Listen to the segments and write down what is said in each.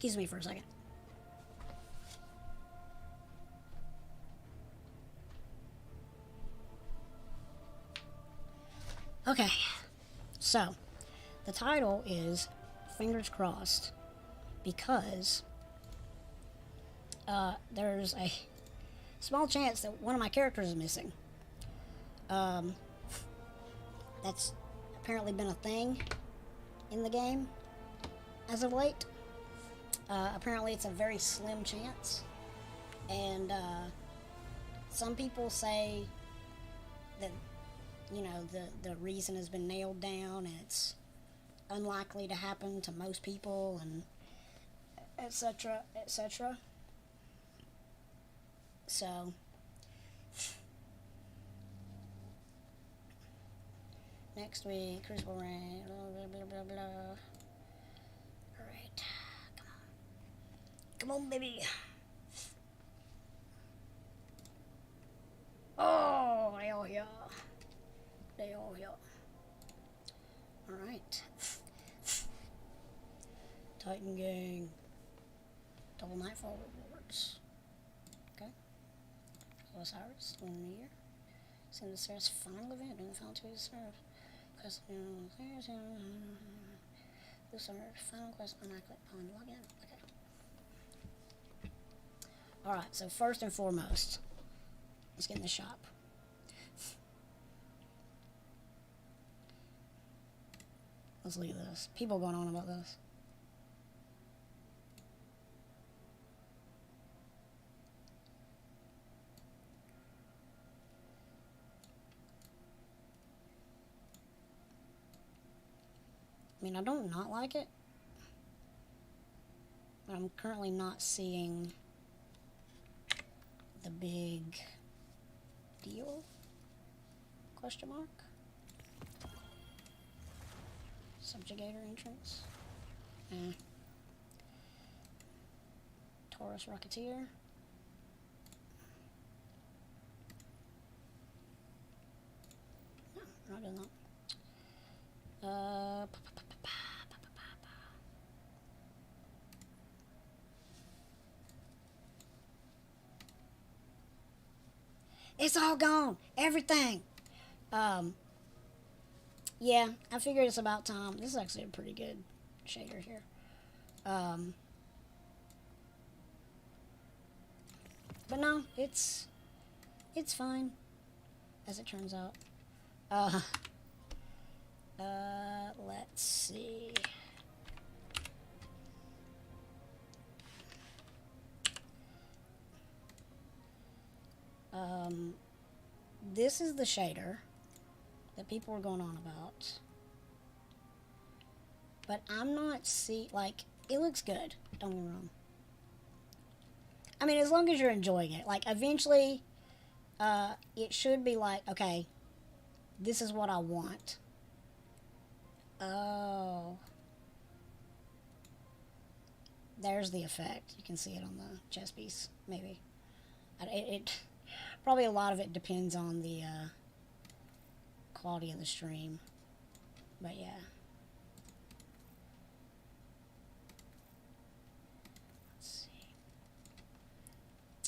Excuse me for a second. Okay, so the title is Fingers Crossed because there's a small chance that one of my characters is missing. That's apparently been a thing in the game as of late. Apparently, it's a very slim chance, and some people say that the reason has been nailed down and it's unlikely to happen to most people, and etc. etc. So next week, Crucible Rain, blah blah blah blah blah. Alright, come on. Come on, baby. Oh, they all here. They all here. Alright. Titan Gang. Double Nightfall rewards. Okay. Osiris, Lunar New Year. Send the Ceres final event in the final 2 weeks of Quest. This are final quest when I click on login. Okay. Alright, so first and foremost, let's get in the shop. Let's look at this. People going on about this. I mean, I don't not like it, but I'm currently not seeing the big deal, question mark. Subjugator entrance. Taurus Rocketeer. No, we're not doing that. It's all gone. Everything. Yeah, I figured it's about time. This is actually a pretty good shader here. But no, it's fine, as it turns out. Let's see. This is the shader that people are going on about. But I'm not like, it looks good. Don't get me wrong. I mean, as long as you're enjoying it. Like, eventually, it should be like, okay, this is what I want. Oh. There's the effect. You can see it on the chest piece, maybe. Probably a lot of it depends on the quality of the stream. But yeah. Let's see.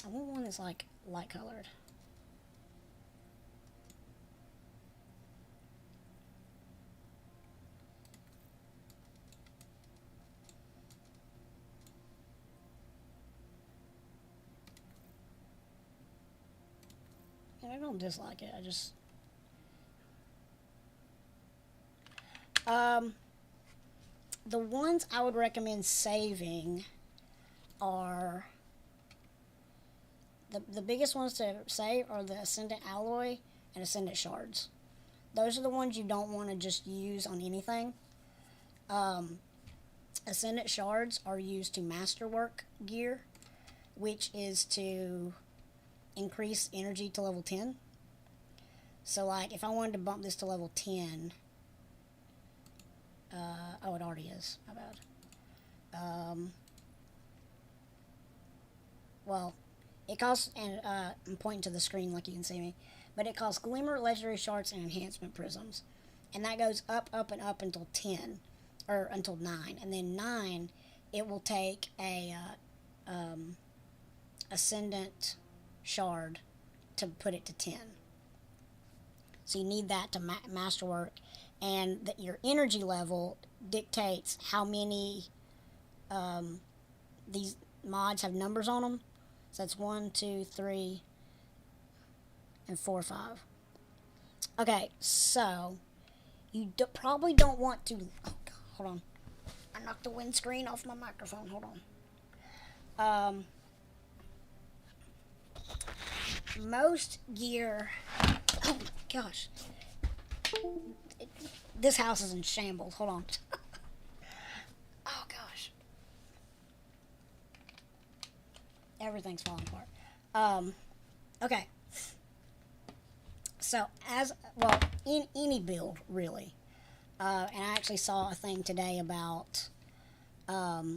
I want one that's like light colored. And I don't dislike it. I just the ones I would recommend saving are the biggest ones to save are the Ascendant Alloy and Ascendant Shards. Those are the ones you don't want to just use on anything. Ascendant Shards are used to masterwork gear, which is to increase energy to level 10. So like if I wanted to bump this to level 10, oh, it already is, my bad. Well, it costs, and I'm pointing to the screen like you can see me, but it costs Glimmer, Legendary Shards, and Enhancement Prisms. And that goes up, up, and up until 10, or until 9. And then 9 it will take a Ascendant Shard to put it to 10. So you need that to masterwork, and your energy level dictates how many these mods have numbers on them. So that's 1, 2, 3, and 4, 5. Okay, so you probably don't want to. Oh, God, hold on. I knocked the windscreen off my microphone. Hold on. Most gear. Oh gosh, this house is in shambles. Hold on. Oh gosh, everything's falling apart. Okay. So as well, in any build really, and I actually saw a thing today about how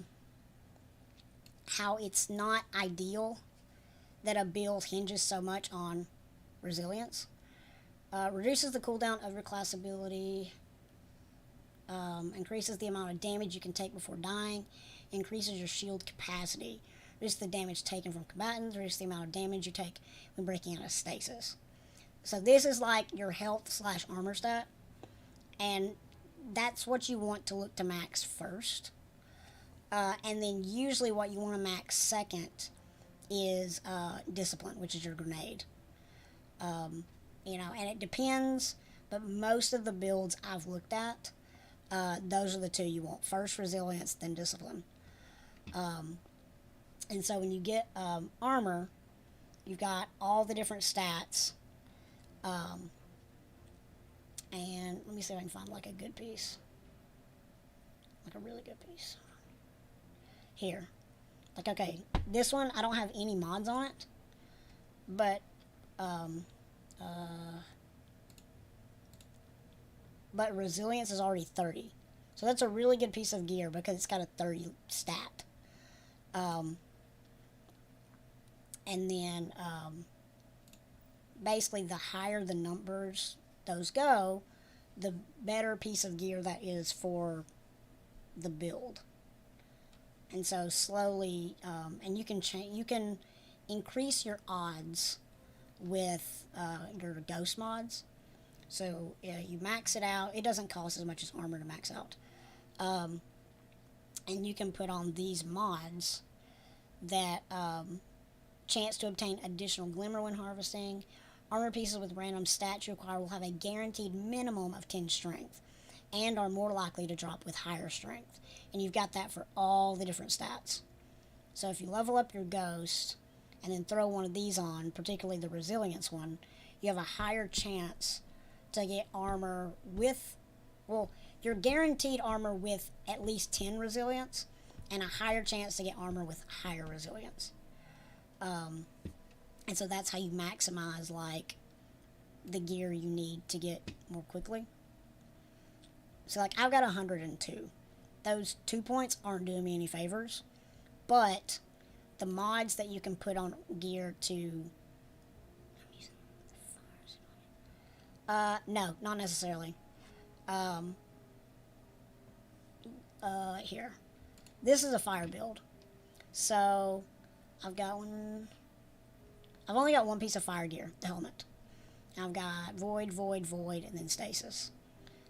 it's not ideal that a build hinges so much on resilience. Reduces the cooldown of your class ability, increases the amount of damage you can take before dying, increases your shield capacity, reduces the damage taken from combatants, reduces the amount of damage you take when breaking out of stasis. So this is like your health / armor stat, and that's what you want to look to max first. And then usually what you want to max second is discipline, which is your grenade. You know, and it depends, but most of the builds I've looked at, those are the two you want. First resilience, then discipline. And so when you get armor, you've got all the different stats. And let me see if I can find like a good piece. Like a really good piece. Here. Like, okay, this one, I don't have any mods on it, but resilience is already 30. So that's a really good piece of gear because it's got a 30 stat. And then basically the higher the numbers those go, the better piece of gear that is for the build. And so slowly, and you can increase your odds with your ghost mods. So you max it out. It doesn't cost as much as armor to max out. And you can put on these mods that chance to obtain additional glimmer when harvesting. Armor pieces with random stats you acquire will have a guaranteed minimum of 10 strength and are more likely to drop with higher strength. And you've got that for all the different stats. So if you level up your ghost and then throw one of these on, particularly the resilience one, you have a higher chance to get armor with, well, you're guaranteed armor with at least 10 resilience and a higher chance to get armor with higher resilience. And so that's how you maximize like the gear you need to get more quickly. So like I've got 102. Those 2 points aren't doing me any favors, but the mods that you can put on gear to no, not necessarily. Here. This is a fire build. So I've only got one piece of fire gear, the helmet. I've got void, void, void, and then stasis.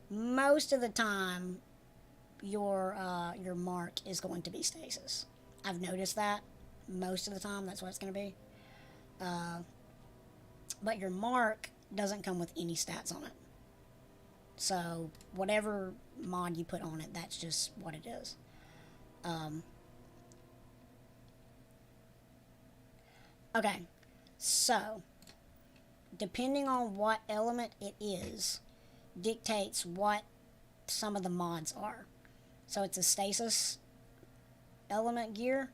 Most of the time, your mark is going to be stasis. I've noticed that most of the time. That's what it's going to be. But your mark doesn't come with any stats on it. So whatever mod you put on it, that's just what it is. Okay, so depending on what element it is, dictates what some of the mods are. So it's a stasis element gear,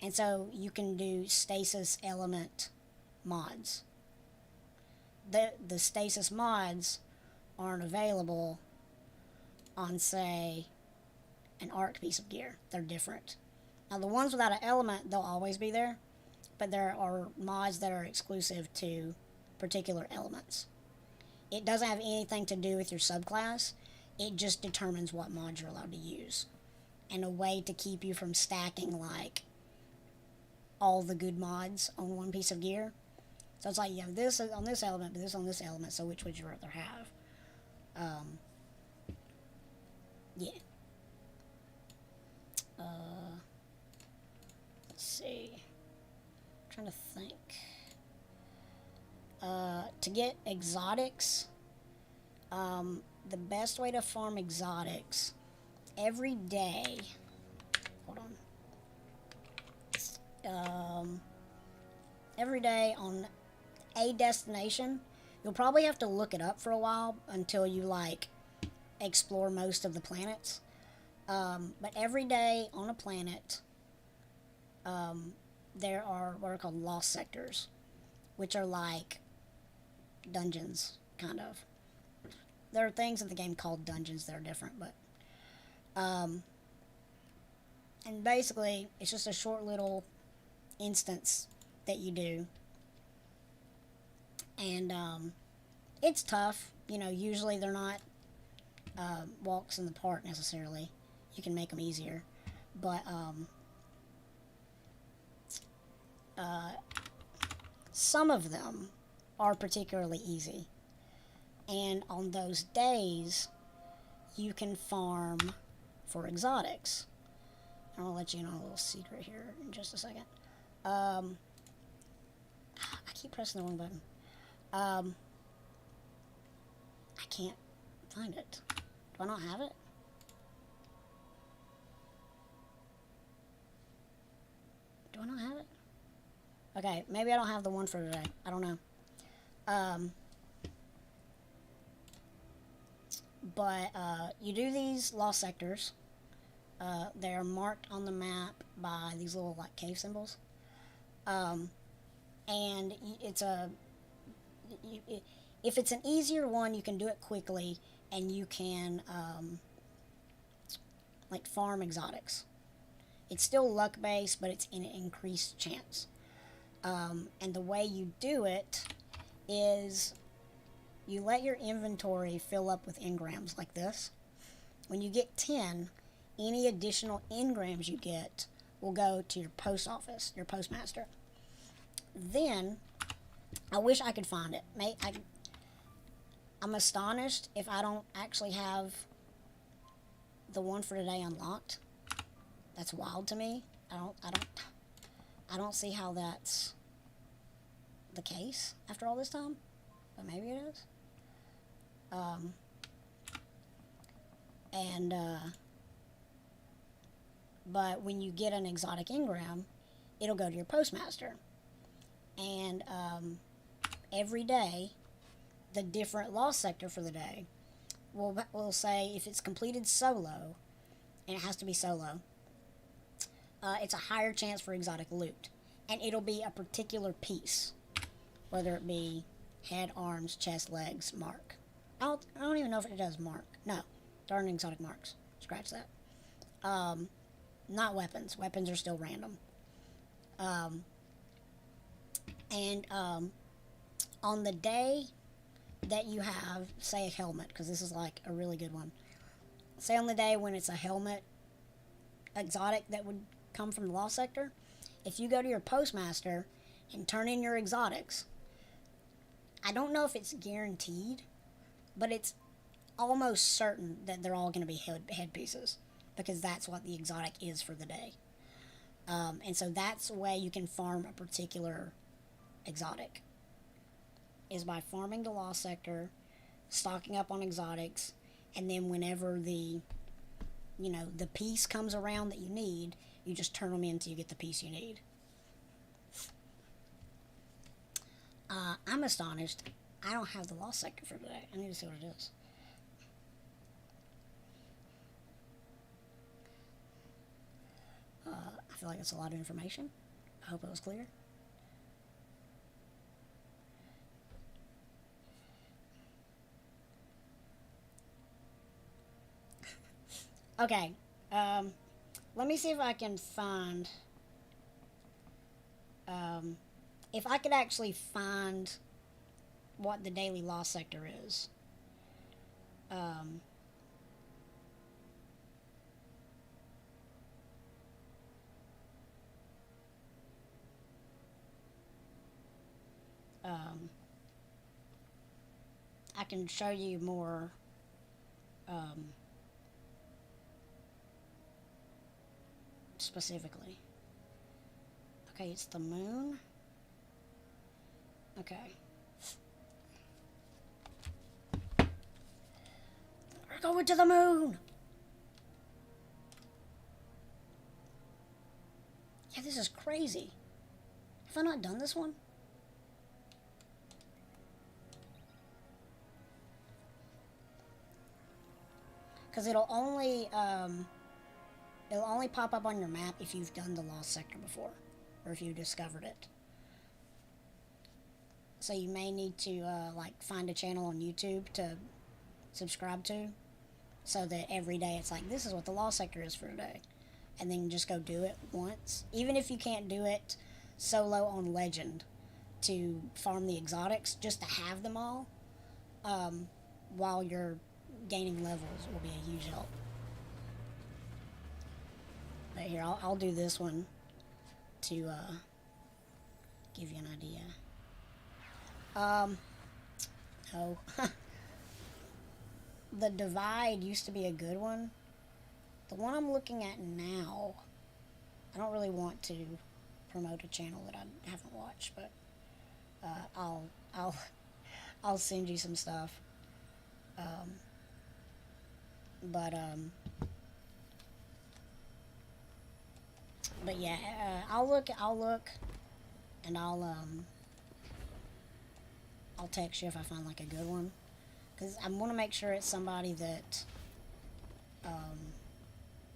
and so you can do stasis element mods. The stasis mods aren't available on, say, an arc piece of gear. They're different. Now the ones without an element, they'll always be there, but there are mods that are exclusive to particular elements. It doesn't have anything to do with your subclass. It just determines what mods you're allowed to use. and a way to keep you from stacking like all the good mods on one piece of gear. So it's like you have this on this element, but this on this element. So which would you rather have? Yeah. Let's see. I'm trying to think. To get exotics, the best way to farm exotics every day. Hold on. Every day on a destination, you'll probably have to look it up for a while until you like explore most of the planets. But every day on a planet, there are what are called lost sectors, which are like dungeons, kind of. There are things in the game called dungeons that are different, but and basically it's just a short little instance that you do, and it's tough. Usually they're not walks in the park necessarily. You can make them easier, but some of them are particularly easy. And on those days, you can farm for exotics. I'll let you know a little secret here in just a second. I keep pressing the wrong button. I can't find it. Do I not have it? Do I not have it? Okay, maybe I don't have the one for today. I don't know. But you do these lost sectors. They're marked on the map by these little like cave symbols. And it's if it's an easier one, you can do it quickly, and you can like farm exotics. It's still luck based, but it's an increased chance. And the way you do it is you let your inventory fill up with engrams like this. When you get 10, any additional engrams you get will go to your post office, your postmaster. Then, I wish I could find it. I'm astonished if I don't actually have the one for today unlocked. That's wild to me. I don't see how that's the case after all this time, but maybe it is. But when you get an exotic engram, it'll go to your postmaster, and every day, the different lost sector for the day will say if it's completed solo, and it has to be solo. It's a higher chance for exotic loot, and it'll be a particular piece, whether it be head, arms, chest, legs, mark. I don't even know if it does mark. No, there aren't exotic marks. Scratch that. Not weapons. Weapons are still random. On the day that you have, say, a helmet, because this is like a really good one. Say on the day when it's a helmet exotic that would come from the lost sector, if you go to your postmaster and turn in your exotics, I don't know if it's guaranteed, but it's almost certain that they're all going to be head pieces, because that's what the exotic is for the day. And so that's a way you can farm a particular exotic, is by farming the lost sector, stocking up on exotics, and then whenever the piece comes around that you need, you just turn them in until you get the piece you need. I'm astonished. I don't have the lost sector for today. I need to see what it is. I feel like it's a lot of information. I hope it was clear. Okay. Let me see if I can find... if I could actually find what the daily lost sector is. can show you more um, specifically. Okay, it's the moon. Okay. We're going to the moon! Yeah, this is crazy. Have I not done this one? Because it'll only pop up on your map if you've done the Lost Sector before, or if you've discovered it. So you may need to like find a channel on YouTube to subscribe to, so that every day it's like, this is what the Lost Sector is for today, and then just go do it once. Even if you can't do it solo on Legend to farm the exotics, just to have them all while you're gaining levels will be a huge help. But here, I'll do this one to give you an idea. No. The Divide used to be a good one. The one I'm looking at now, I don't really want to promote a channel that I haven't watched, but I'll send you some stuff. But yeah, I'll look, and I'll text you if I find like a good one, because I want to make sure it's somebody that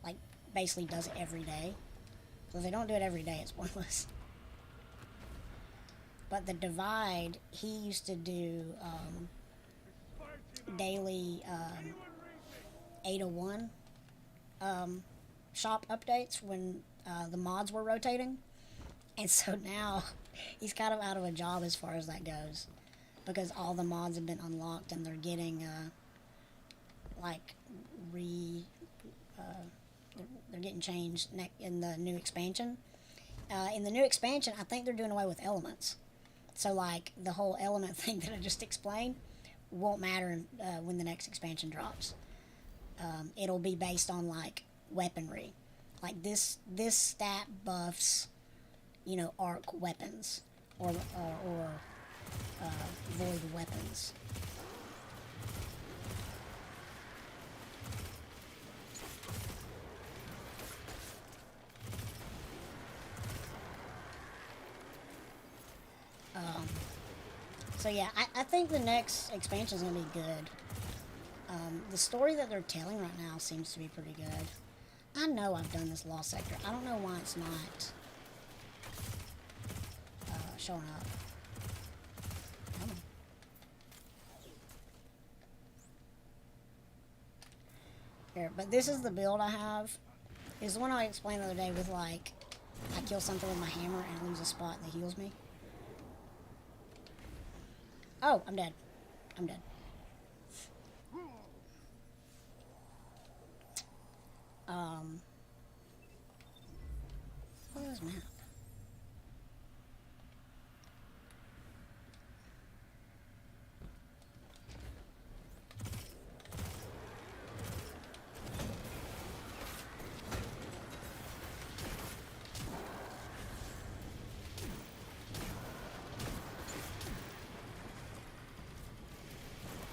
like basically does it every day. So if they don't do it every day, it's pointless. But the Divide, he used to do daily 801 shop updates when the mods were rotating, and so now he's kind of out of a job as far as that goes, because all the mods have been unlocked and they're getting like they're getting changed in the new expansion. In the new expansion, I think they're doing away with elements, so like the whole element thing that I just explained won't matter when the next expansion drops. It'll be based on like weaponry, like this stat buffs, you know, arc weapons or void weapons. So yeah, I think the next expansion is going to be good. The story that they're telling right now seems to be pretty good. I know I've done this Lost Sector. I don't know why it's not showing up. Come on. Here, but this is the build I have. It's the one I explained the other day with, like, I kill something with my hammer and lose a spot that heals me. Oh, I'm dead. I'm dead. What is this map?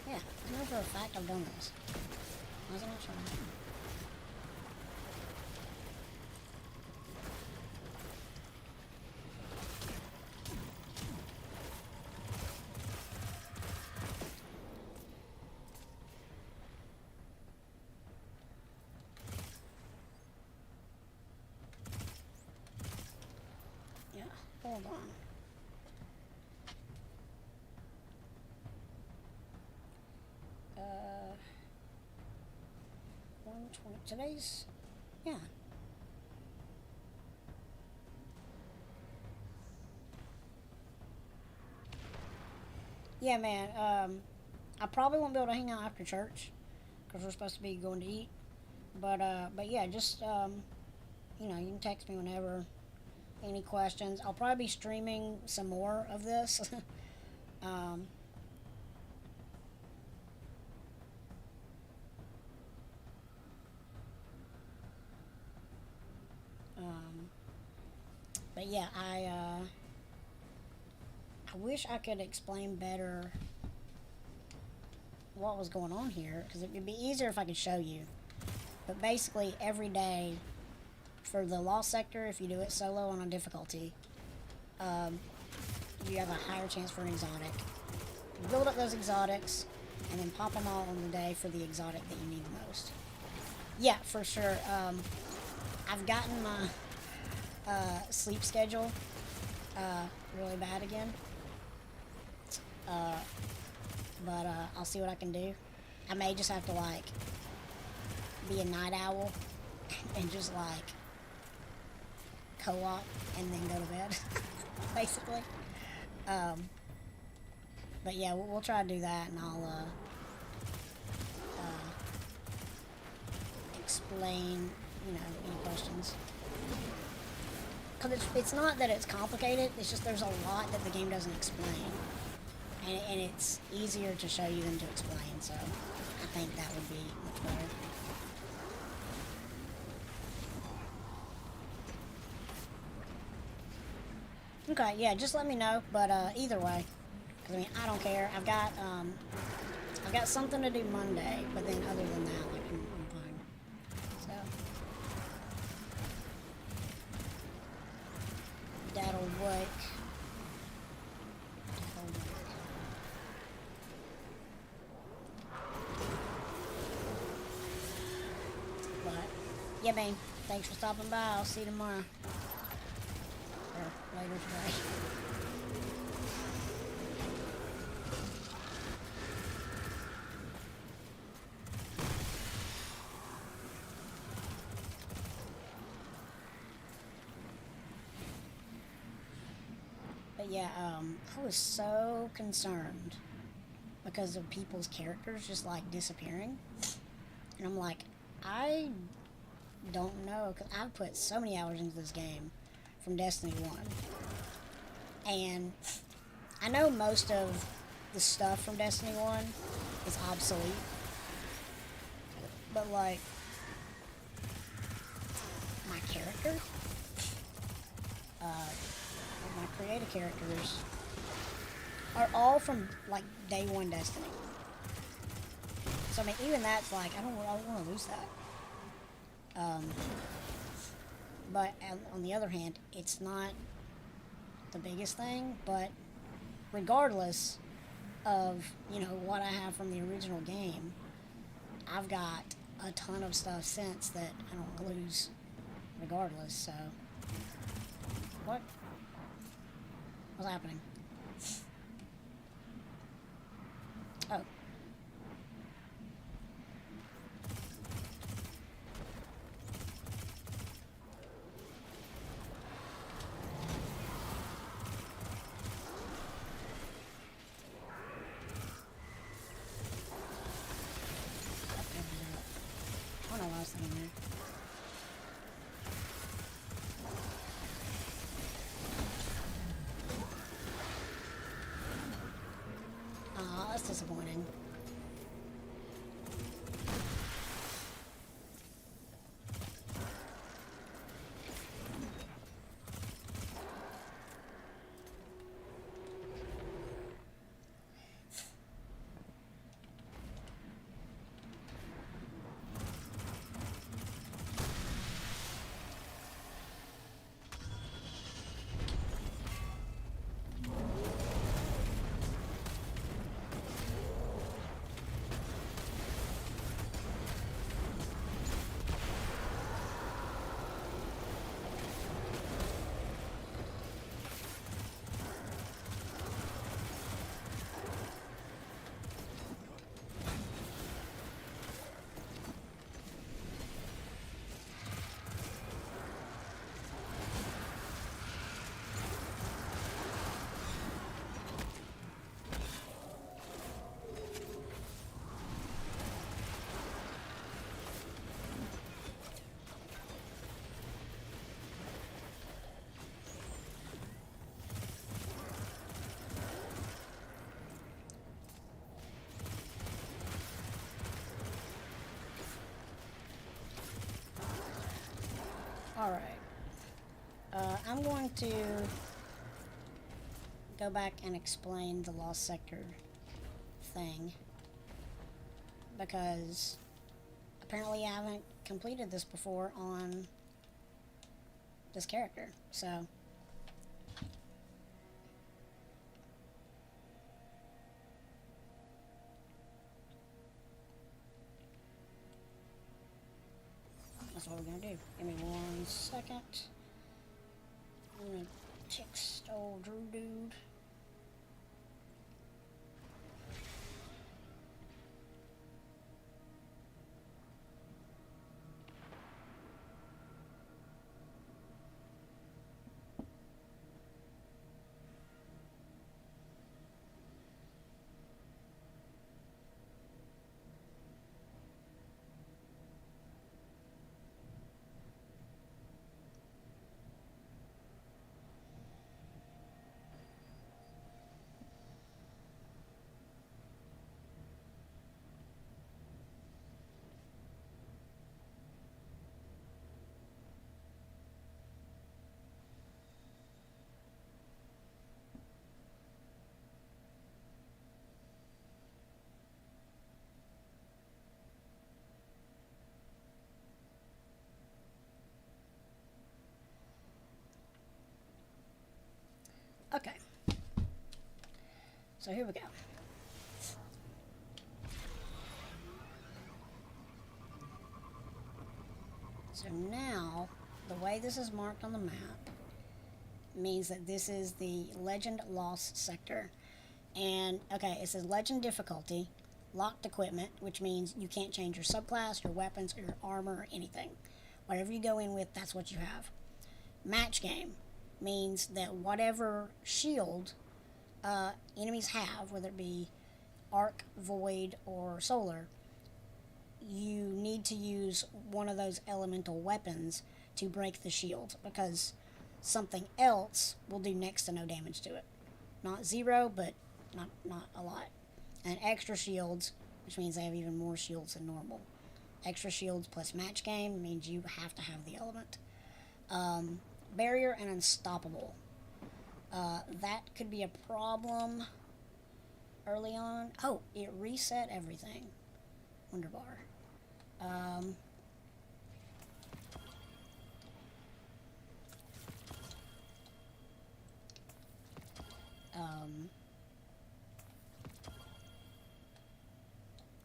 Yeah, I know for a fact I've done this. Why is it not showing up? Yeah, hold on. 120. Today's, yeah. Yeah, man. I probably won't be able to hang out after church because we're supposed to be going to eat. But yeah, just you know, you can text me whenever. Any questions? I'll probably be streaming some more of this. But yeah, I wish I could explain better what was going on here, because it'd be easier if I could show you. But basically, every day for the Lost Sector, if you do it solo on a difficulty, you have a higher chance for an exotic. You build up those exotics, and then pop them all on the day for the exotic that you need the most. Yeah, for sure. I've gotten my sleep schedule really bad again. But I'll see what I can do. I may just have to, like, be a night owl and just, like, co-op and then go to bed, basically. But yeah, we'll try to do that, and I'll explain, you know, any questions. Because it's not that it's complicated, it's just there's a lot that the game doesn't explain. And it's easier to show you than to explain, so I think that would be much better. Okay, yeah, just let me know, but either way, because I mean, I don't care. I've got something to do Monday, but then other than that, like, I'm fine. So, that'll work. But, yeah, man, thanks for stopping by. I'll see you tomorrow. Or later today. But yeah, I was so concerned because of people's characters just, like, disappearing. And I'm like, I don't know, because I've put so many hours into this game from Destiny 1. And I know most of the stuff from Destiny 1 is obsolete. But, like, my character, my creative characters are all from, like, day one Destiny. So, I mean, even that's, like, I don't want to lose that. But on the other hand, it's not the biggest thing, but regardless of, you know, what I have from the original game, I've got a ton of stuff since that I don't lose regardless, so. What? What's happening? Oh. I don't know what I was thinking there. Aw, that's disappointing. going to go back and explain the Lost Sector thing, because apparently I haven't completed this before on this character, so that's what we're gonna do. Give me 1 second. I'm gonna text old Drew dude. Okay. So here we go. So now, the way this is marked on the map means that this is the Legend Lost Sector. And, okay, it says Legend Difficulty, Locked Equipment, which means you can't change your subclass, your weapons, or your armor, or anything. Whatever you go in with, that's what you have. Match Game means that whatever shield enemies have, whether it be arc, void, or solar, you need to use one of those elemental weapons to break the shield, because something else will do next to no damage to it. Not zero, but not a lot. And extra shields, which means they have even more shields than normal. Extra shields plus Match Game means you have to have the element. Barrier and Unstoppable. That could be a problem early on. Oh, it reset everything. Wonderbar.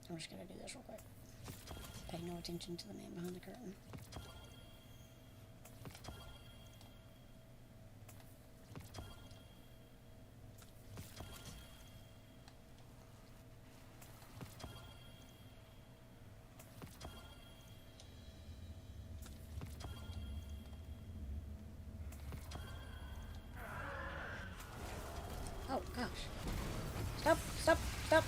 I'm just gonna do this real quick. Pay no attention to the man behind the curtain. Oh gosh. Stop, stop, stop.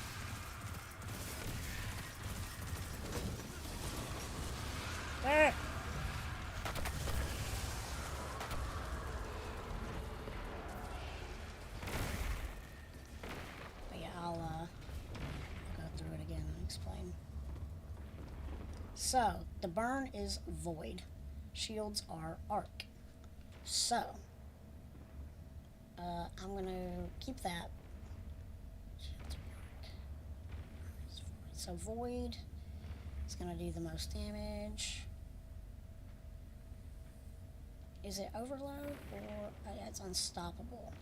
Ah. But yeah, I'll go through it again and explain. So, the burn is void. Shields are arc. So, I'm gonna keep that. So void is gonna do the most damage. Is it overload or yeah, it's unstoppable?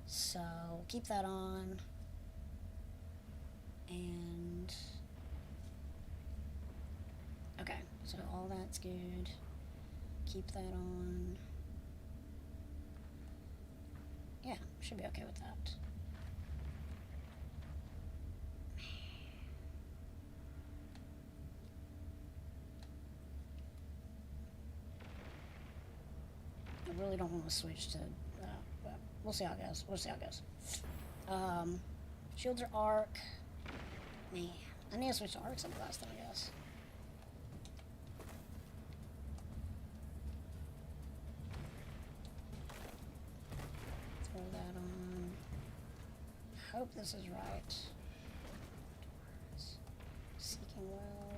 So keep that on, and okay, so all that's good. Keep that on. Yeah, should be okay with that. I really don't want to switch to, but we'll see how it goes. We'll see how it goes. Shields are arc. Man, I need to switch to arc some last time, I guess. Throw that on. Hope this is right. Seeking Well.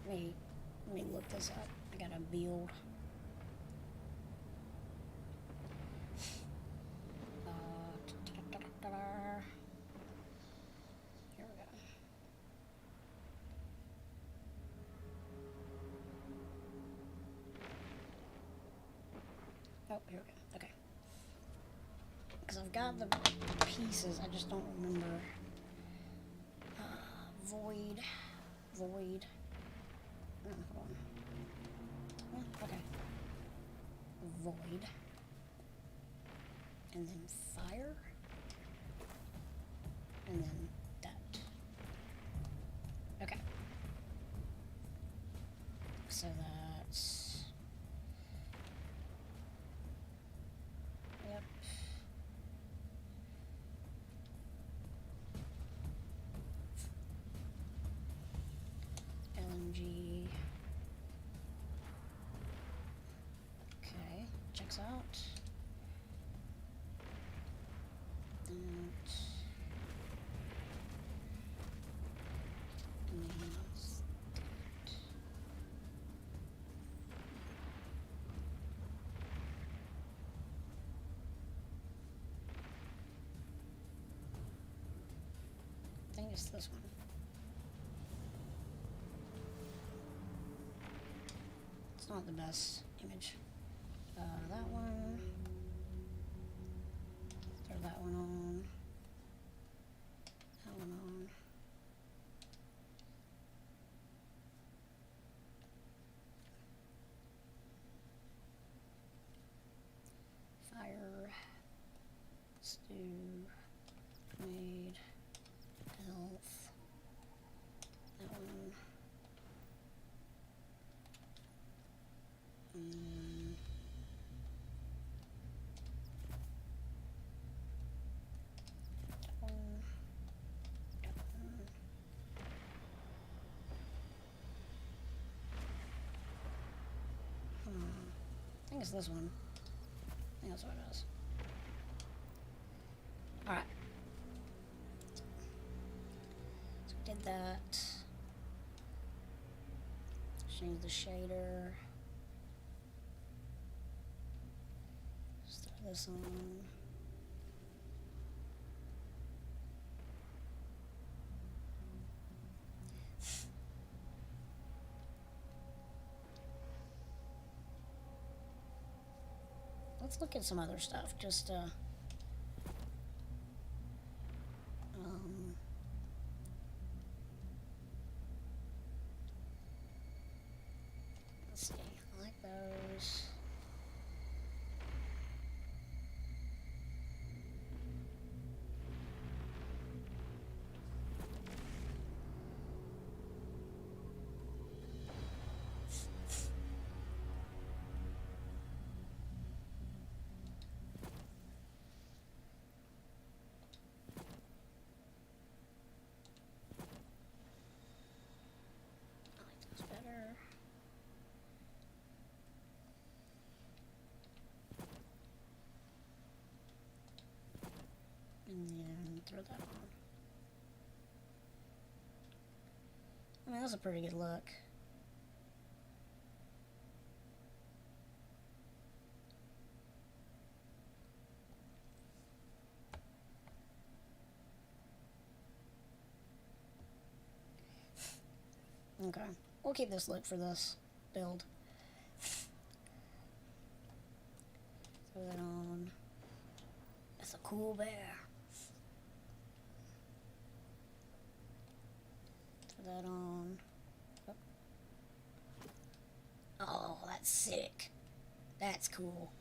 let me look this up. I gotta build. Here we go. Oh, here we go. Okay. Because I've got the pieces, I just don't remember. Void. Void. Oh, hold on. Okay. Void. And then fire. And then that. Okay. So that's... Yep. LMG. Okay, checks out. And I think it's this one. It's not the best image. That one. Throw that one on. That one on. Fire. Stew. Made. Health. That one. I think it's this one. I think that's what it is. Alright. So we did that. Change the shader. Just throw this on. Let's look at some other stuff. Just let's see. I like those. Better. And then throw that on. I mean, that's a pretty good look. Okay. We'll keep this look for this build. Throw that on. That's a cool bear. Throw that on. Oh, that's sick. That's cool.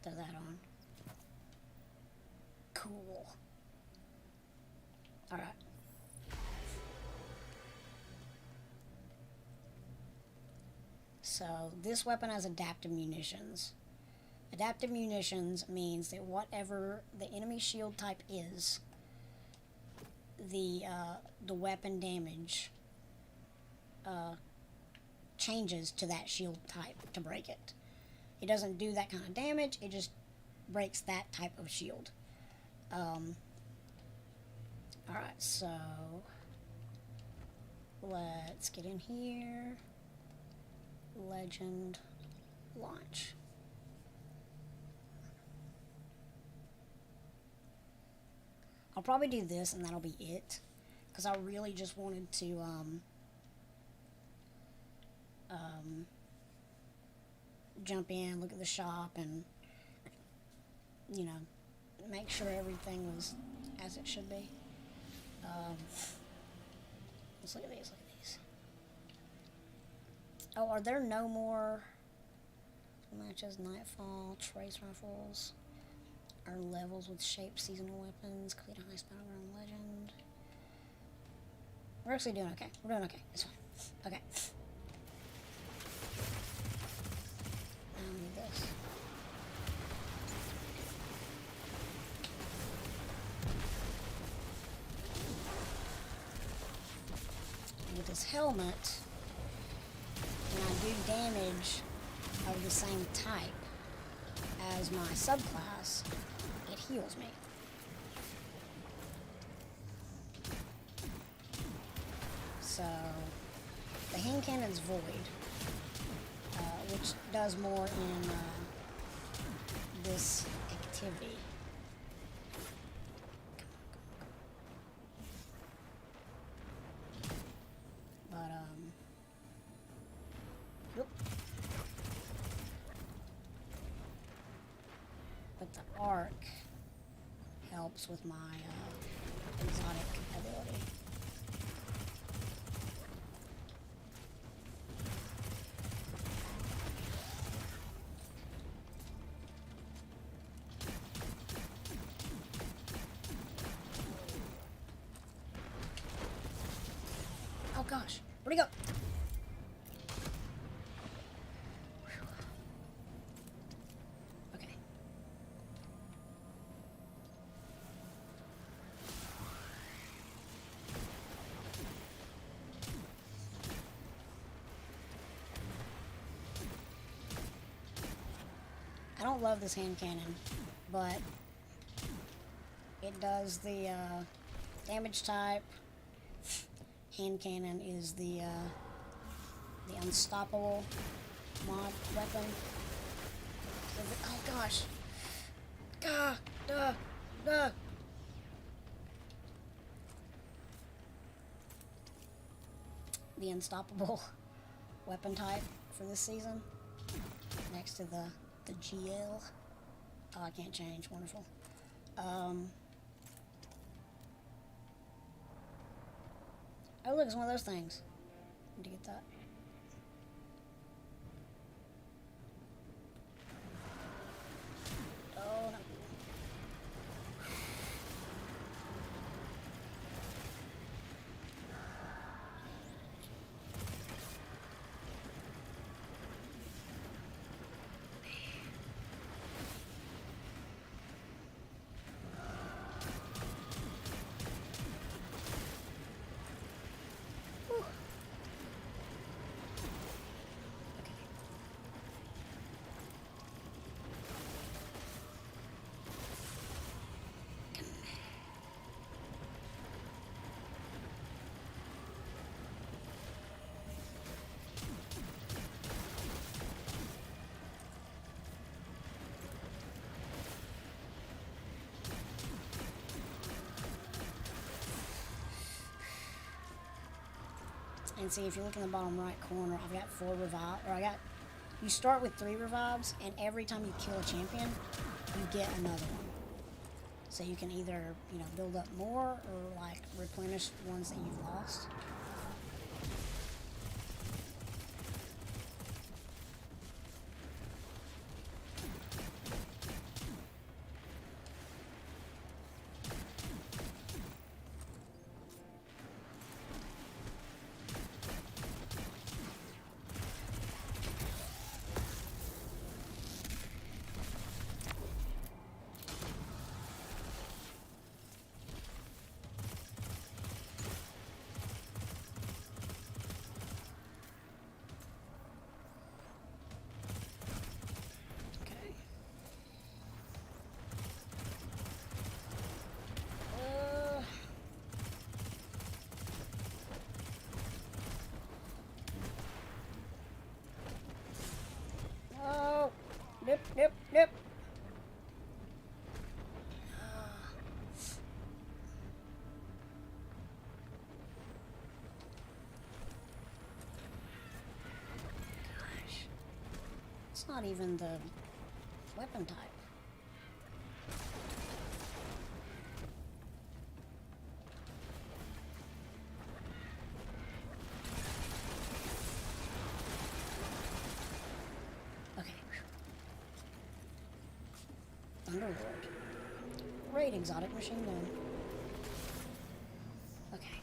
Throw that on. Cool. Alright. So, this weapon has adaptive munitions. Adaptive munitions means that whatever the enemy shield type is, the weapon damage changes to that shield type to break it. It doesn't do that kind of damage, it just breaks that type of shield. Alright, so let's get in here. Legend launch. I'll probably do this and that'll be it, because I really just wanted to jump in, look at the shop, and you know, make sure everything was as it should be. Let's look at these. Look at these. Oh, are there no more matches? Nightfall, trace rifles, earn levels with shaped seasonal weapons, complete a highest battleground legend. We're actually doing okay. We're doing okay. It's fine. Okay. Now we need this. With this helmet, when I do damage of the same type as my subclass, it heals me. So the hand cannon's void, which does more in this activity. But the arc helps with my exotic ability. Oh gosh, where'd he go? I don't love this hand cannon, but it does the damage type. Hand cannon is the unstoppable mod weapon. Oh gosh! Gah! Duh! Duh! The unstoppable weapon type for this season, next to the GL. Oh, I can't change. Wonderful. Oh, look, it's one of those things. Need to get that. Oh, no. And see, if you look in the bottom right corner, I've got 4 revive, or you start with 3 revives, and every time you kill a champion, you get another one. So you can either, build up more, or like replenish ones that you've lost. Nope, nope. Gosh. It's not even the weapon type. Okay. Thunderlord. Great exotic machine gun. Okay.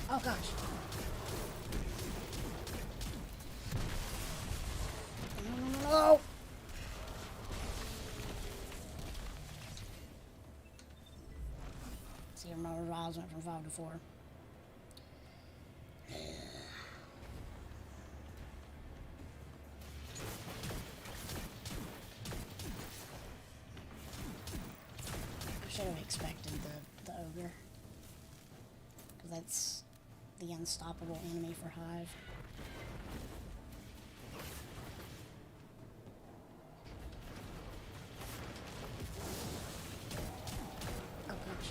Oh gosh. No! See, my revives went from 5 to 4. I should have expected the ogre. Because that's the unstoppable enemy for Hive. Oh gosh.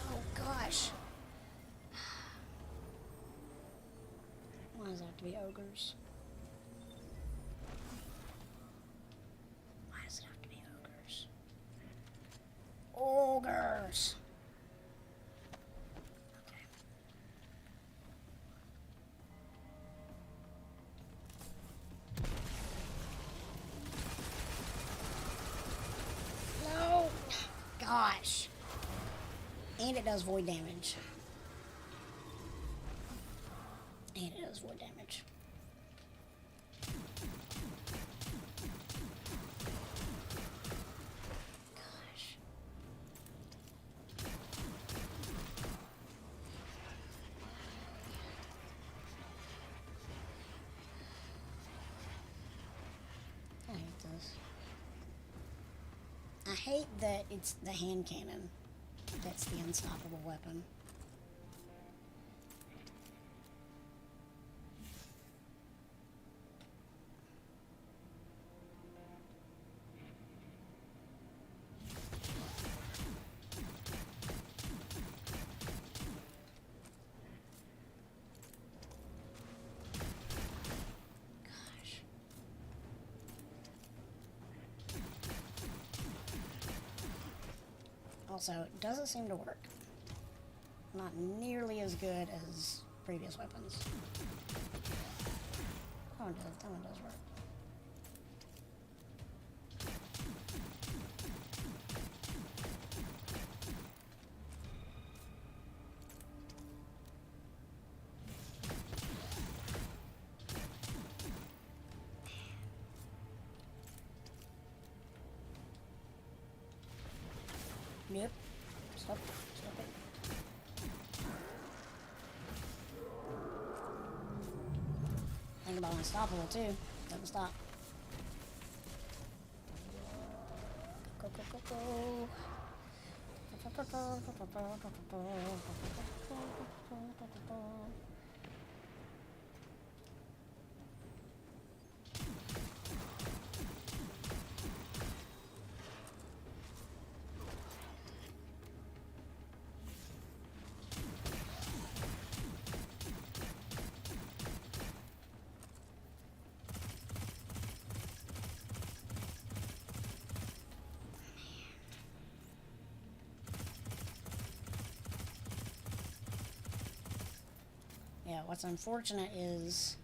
Oh gosh. Why does it have to be ogres? Why does it have to be ogres? Ogres! Okay. No! Gosh. And it does void damage. And it does void damage. Gosh. I hate this. I hate that it's the hand cannon that's the unstoppable weapon. Gosh. Also, it doesn't seem to work. Not nearly as good as previous weapons. That one does work. Yep. Stop it. Think about unstoppable too. Doesn't stop. Go, go, go, go. Yeah, what's unfortunate is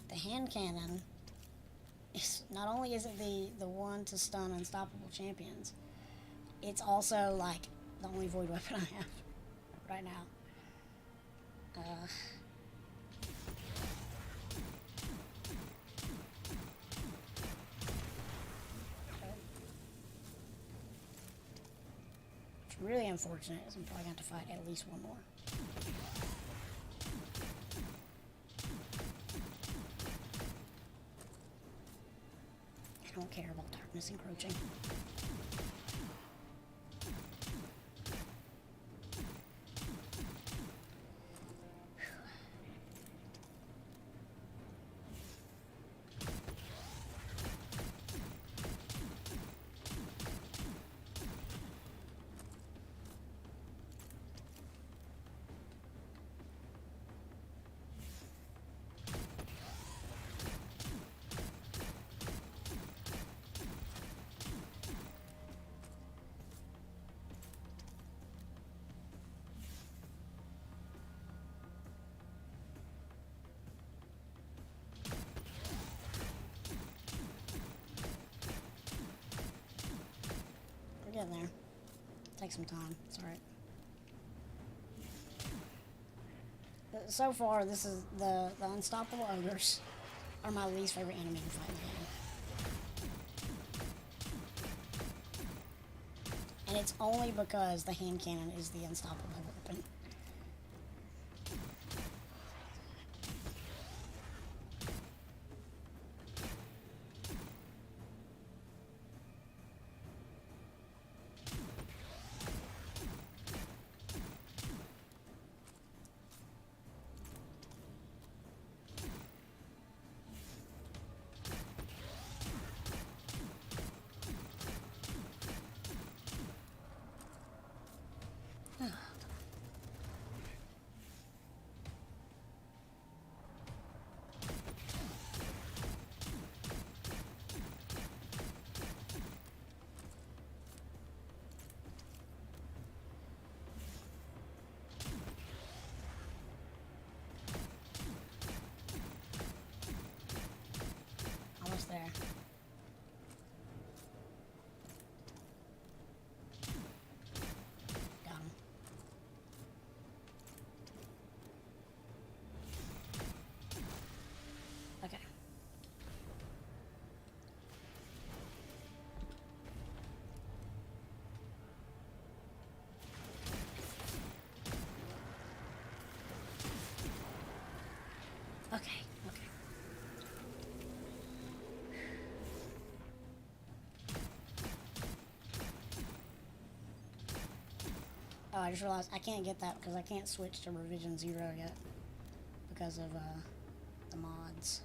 the hand cannon is not only is it the one to stun unstoppable champions, it's also like the only void weapon I have right now. really unfortunate is I'm probably going to have to fight at least one more. I don't care about darkness encroaching. We're getting there. Take some time. It's alright. So far, this is the unstoppable ogres are my least favorite enemy to fight in the game. And it's only because the hand cannon is the unstoppable weapon. Almost there. Got him. Okay. Okay, okay. Oh, I just realized I can't get that because I can't switch to revision 0 yet because of the mods.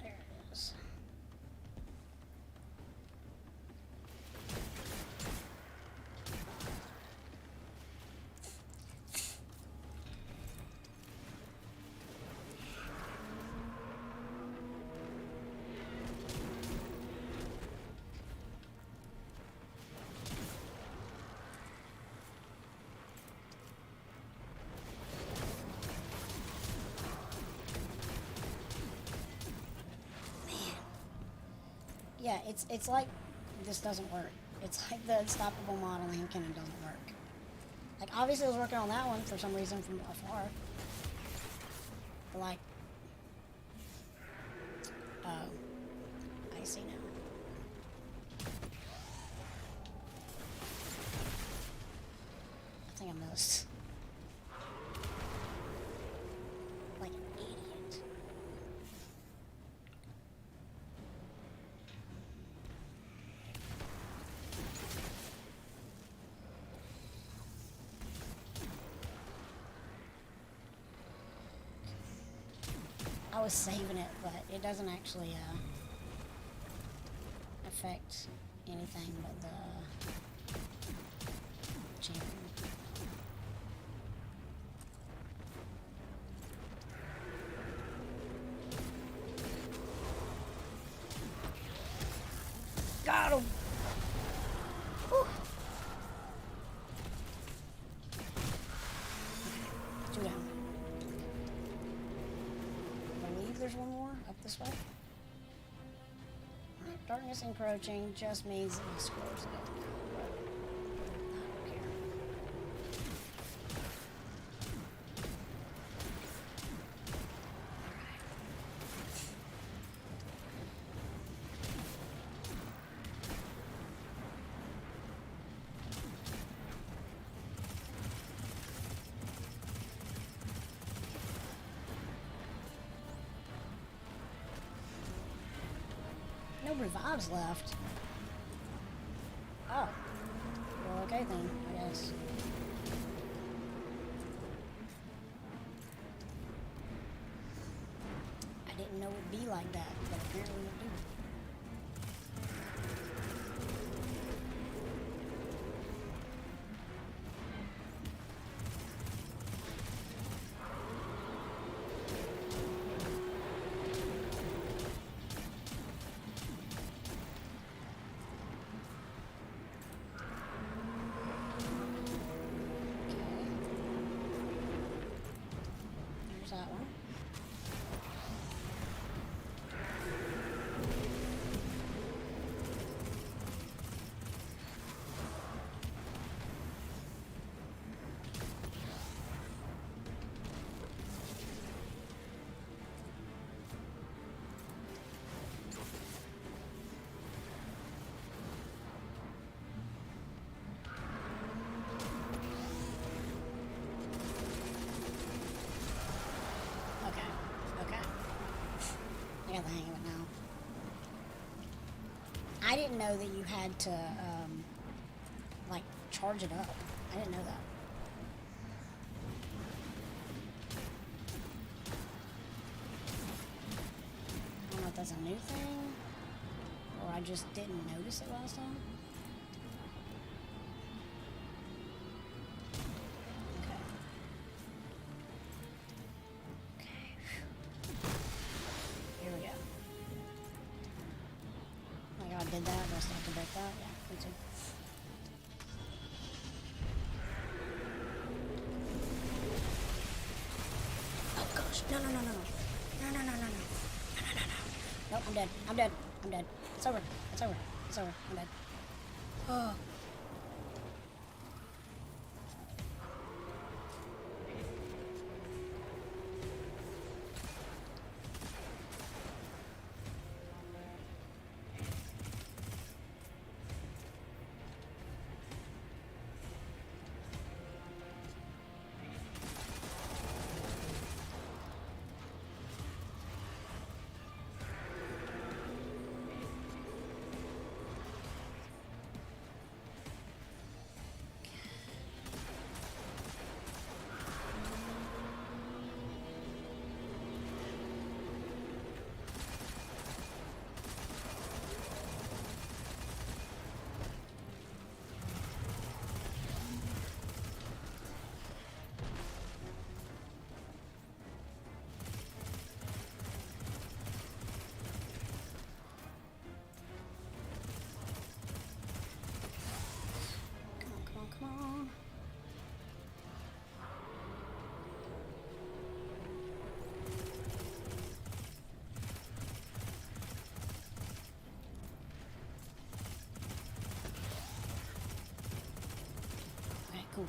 There it is. Yeah, it's like this doesn't work. It's like the unstoppable mod on the hand cannon doesn't work. Like, obviously I was working on that one for some reason from afar. But like, I see now. I think I missed. Like an idiot. I was saving it, but it doesn't actually affect anything but the champion. Got him! Whew. Two down. I believe there's one more up this way. Alright, darkness encroaching just means that my scores go down. I don't care. revives left. Oh. Well, okay then, I guess. I didn't know it'd be like that, but apparently it do. That one. I got the hang of it now. I didn't know that you had to, like, charge it up. I didn't know that. I don't know if that's a new thing, or I just didn't notice it last time. Did that? Do I still have to break that? Yeah, me too. Oh gosh. No, no, no, no, no. No, no, no, no, no. No, no, no, no. Nope, I'm dead. I'm dead. I'm dead. It's over. It's over. It's over. I'm dead. Oh. Come on. Okay, cool.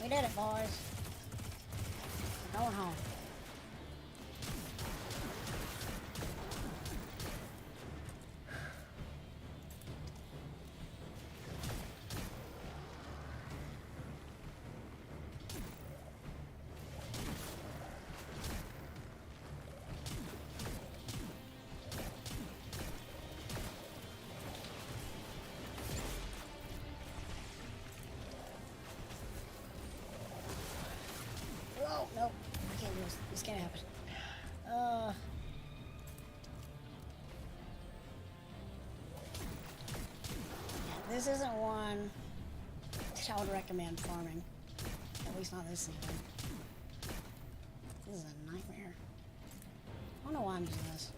We did it, boys. We're going home. Nope, I can't do this. This isn't one that I would recommend farming. At least not this season. This is a nightmare. I don't know why I'm doing this.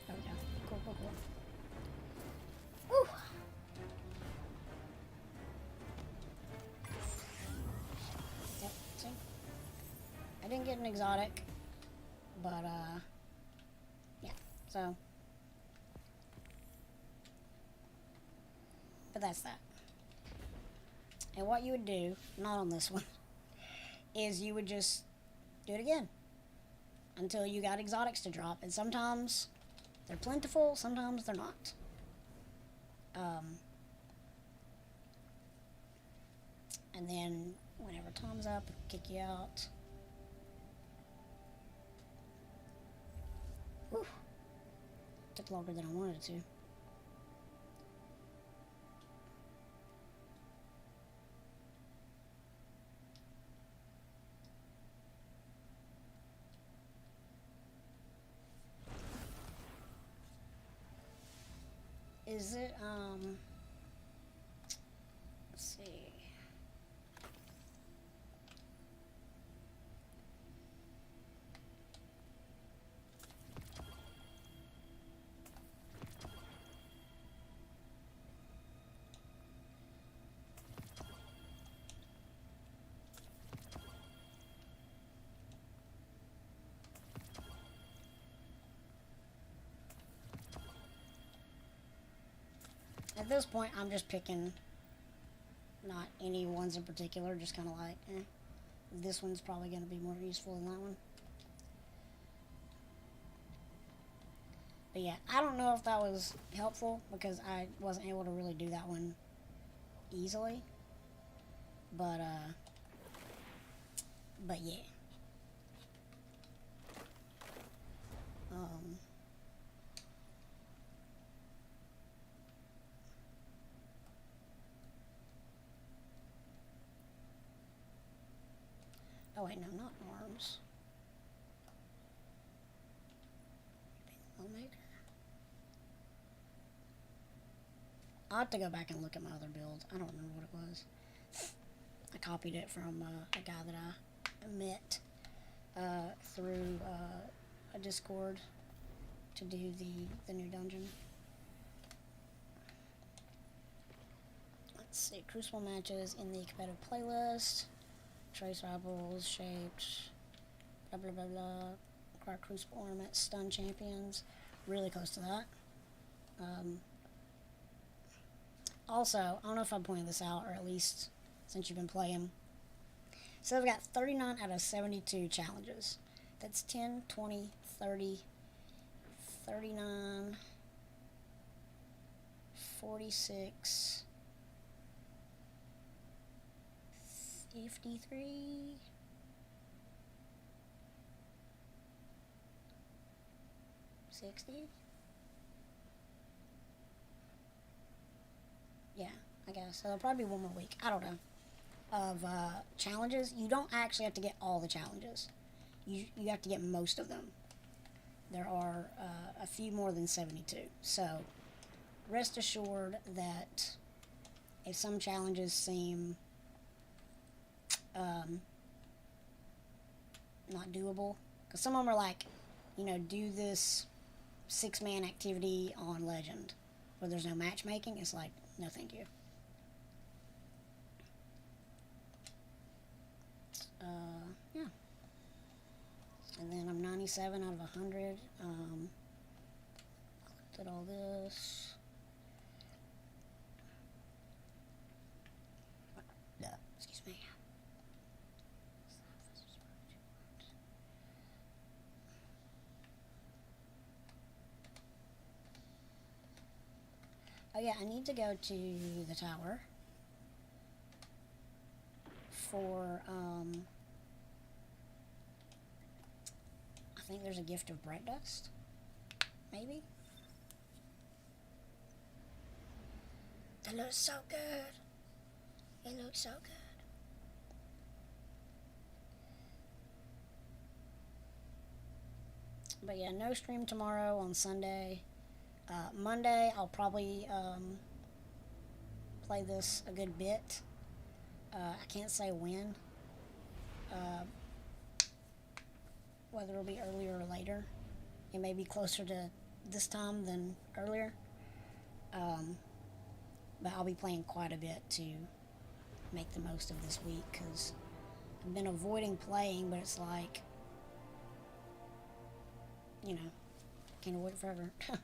There we go. Cool, cool, cool. Woo! Yep, see? I didn't get an exotic, but, yeah, so. But that's that. And what you would do, not on this one, is you would just do it again until you got exotics to drop. And sometimes they're plentiful, sometimes they're not. And then whenever time's up, kick you out. Whew. Took longer than I wanted it to. Is it, let's see. At this point, I'm just picking not any ones in particular, just kind of like, this one's probably going to be more useful than that one. But yeah, I don't know if that was helpful because I wasn't able to really do that one easily. But yeah. Oh wait, no, not arms. Maker. I'll have to go back and look at my other build. I don't remember what it was. I copied it from a guy that I met through a Discord to do the new dungeon. Let's see, Crucible matches in the competitive playlist. Trace rivals, shaped, blah blah blah blah. Acquire Crucible ornament, stun champions. Really close to that. Also, I don't know if I pointed this out, or at least since you've been playing. So I've got 39 out of 72 challenges. That's 10, 20, 30, 39, 46, 53, 60. Yeah, I guess. So there'll probably be one more week. I don't know. Of challenges. You don't actually have to get all the challenges. You have to get most of them. There are a few more than 72. So rest assured that if some challenges seem not doable, because some of them are like, you know, do this 6-man activity on Legend where there's no matchmaking. It's like, no thank you. Yeah. And then I'm 97 out of 100. I looked at all this. Excuse me. Oh yeah, I need to go to the tower for, I think there's a gift of bright dust, maybe? That looks so good. It looks so good. But yeah, no stream tomorrow on Sunday. Monday, I'll probably play this a good bit. I can't say when. Whether it'll be earlier or later. It may be closer to this time than earlier. But I'll be playing quite a bit to make the most of this week because I've been avoiding playing, but it's like, you know, can't avoid it forever. I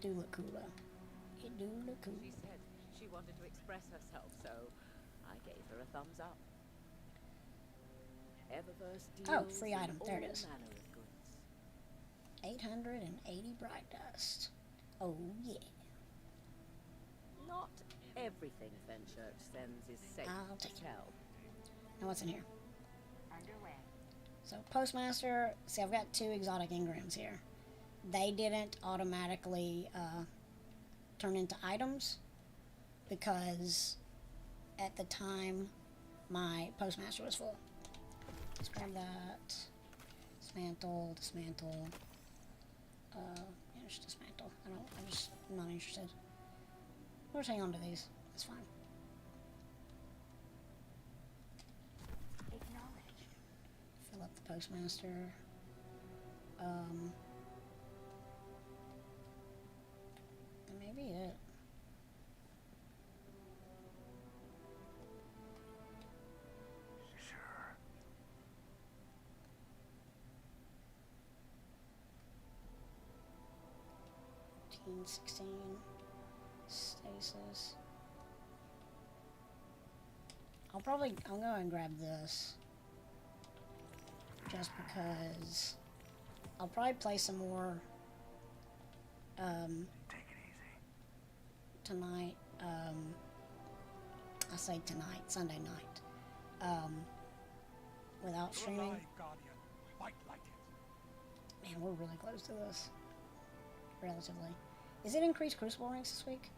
do look cool though. It do look cool. She said she wanted to express herself, so I gave her a thumbs up. Eververse deals free item. There it all is. manner of goods. 880 bright dust. Oh yeah. Not everything Fenchurch sends is safe I'll to take it. tell. Now what's in here? Underway. So Postmaster, see I've got 2 exotic engrams here. They didn't automatically turn into items because at the time my Postmaster was full. Let's grab that. Dismantle, dismantle. Yeah, just dismantle. I'm not interested. We'll just hang on to these. That's fine. Acknowledged. Fill up the Postmaster. That may be it. Sure. 16. Stasis. I'm going to grab this. Just because I'll probably play some more Take it easy. tonight. I say tonight, Sunday night. Without streaming. Alive, Guardian. Fight like it. Man, we're really close to this. Relatively. Is it increased Crucible ranks this week?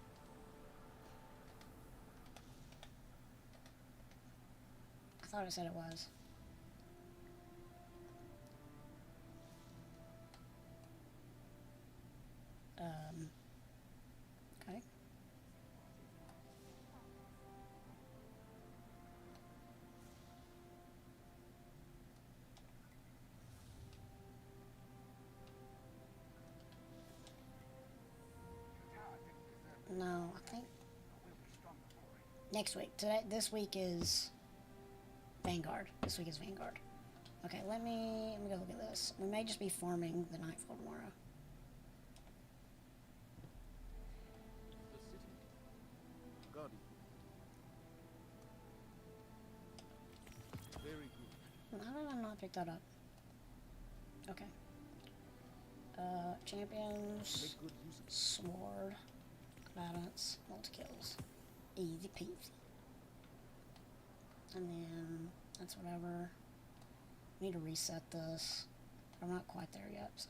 I thought it said it was. Okay. No, I think next week. This week is Vanguard. This week is Vanguard. Okay, let me go look at this. We may just be farming the Nightfall tomorrow. The city. Guardian. Very good. How did I not pick that up? Okay. Champions, Make good use of it. sword, combatants, multi-kills. Easy peasy. And then, that's whatever. Need to reset this. I'm not quite there yet, so.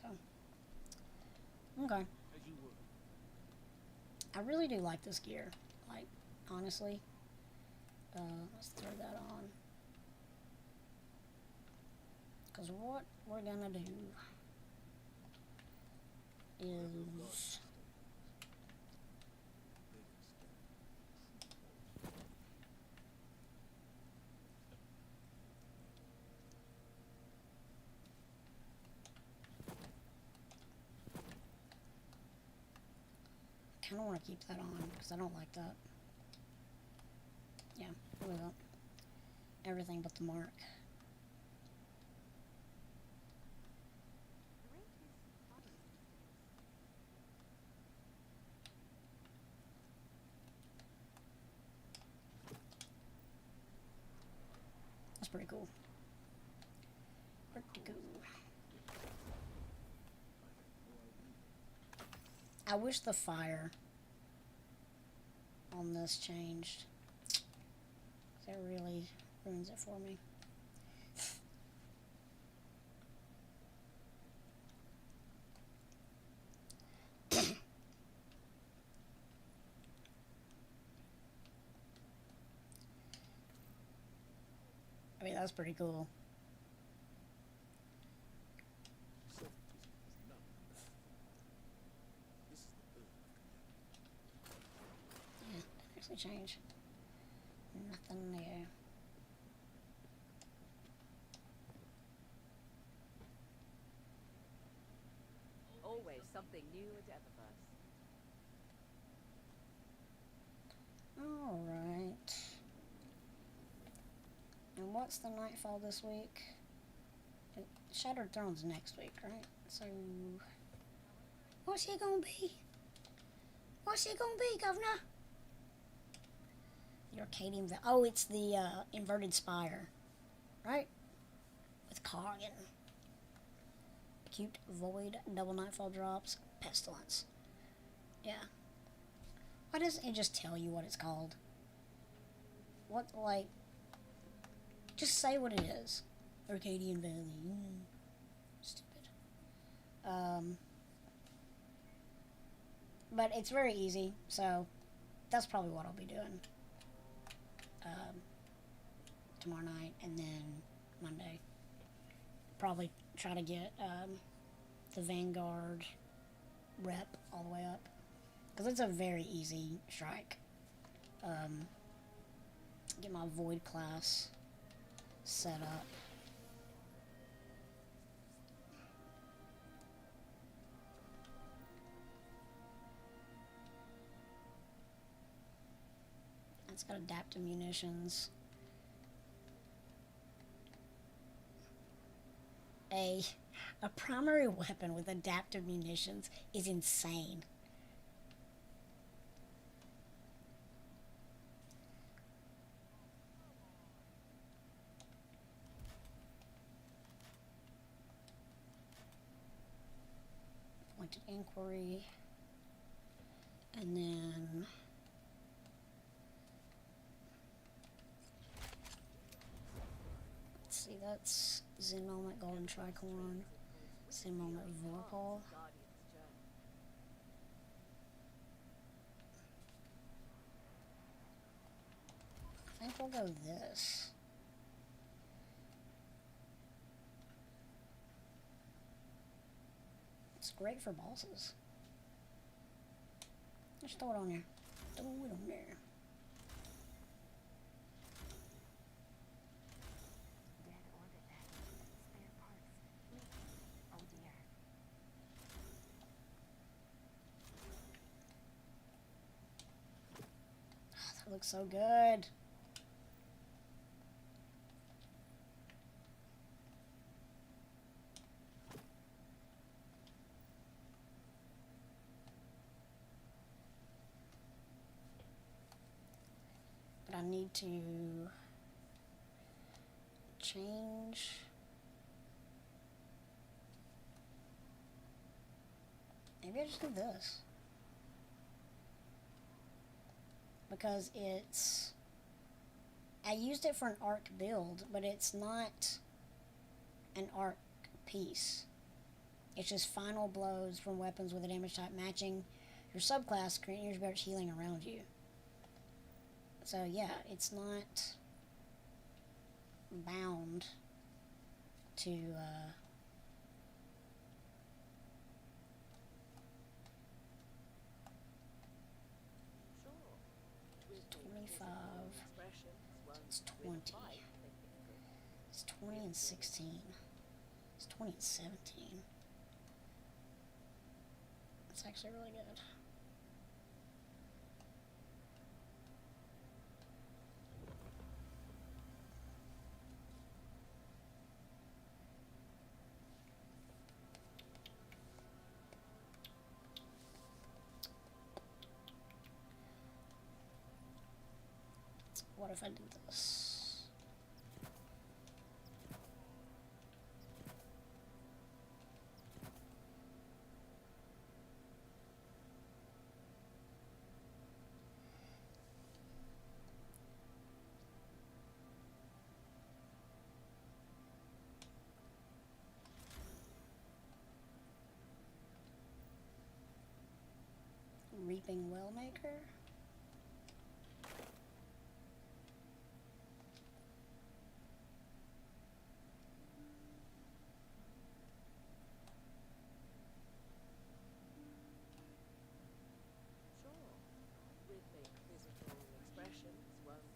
Okay. As you were. I really do like this gear. Like, honestly. Let's throw that on. Because what we're gonna do is I kind of want to keep that on because I don't like that. Yeah, we will. Everything but the mark. That's pretty cool. Pretty cool. I wish the fire on this changed. That really ruins it for me. That's pretty cool. Self-pity is none. This is the birth of contempt. Yeah, didn't actually change. Nothing there. Always something new at Eververse. Alright. And what's the Nightfall this week? Shattered Throne's next week, right? So, what's he gonna be? What's he gonna be, Governor? The Arcadian... Oh, it's the Inverted Spire, right? With Kargan. Cute Void, double Nightfall drops, Pestilence. Yeah. Why doesn't it just tell you what it's called? What, like... Just say what it is. Arcadian Valley. Stupid. But it's very easy, so that's probably what I'll be doing. Tomorrow night, and then Monday. Probably try to get the Vanguard rep all the way up. Because it's a very easy strike. Get my Void class set up. It's got adaptive munitions. A primary weapon with adaptive munitions is insane. Pointed inquiry. And then let's see, that's Zen Moment Golden Tricorn, Zen Moment Vorpal. Guardian's journey. I think we'll go this. It's great for bosses. Just throw it on there. Throw it on there. Dead orbit battery. Spare parts. Oh dear. That looks so good. But I need to change. Maybe I just do this. Because it's... I used it for an arc build, but it's not an arc piece. It's just final blows from weapons with a damage type matching your subclass, creating your better healing around you. So yeah, it's not bound to 25. It's 20. It's 20 and 16. It's 20 and 17. That's actually really good. What if I did this? Reaping Wellmaker?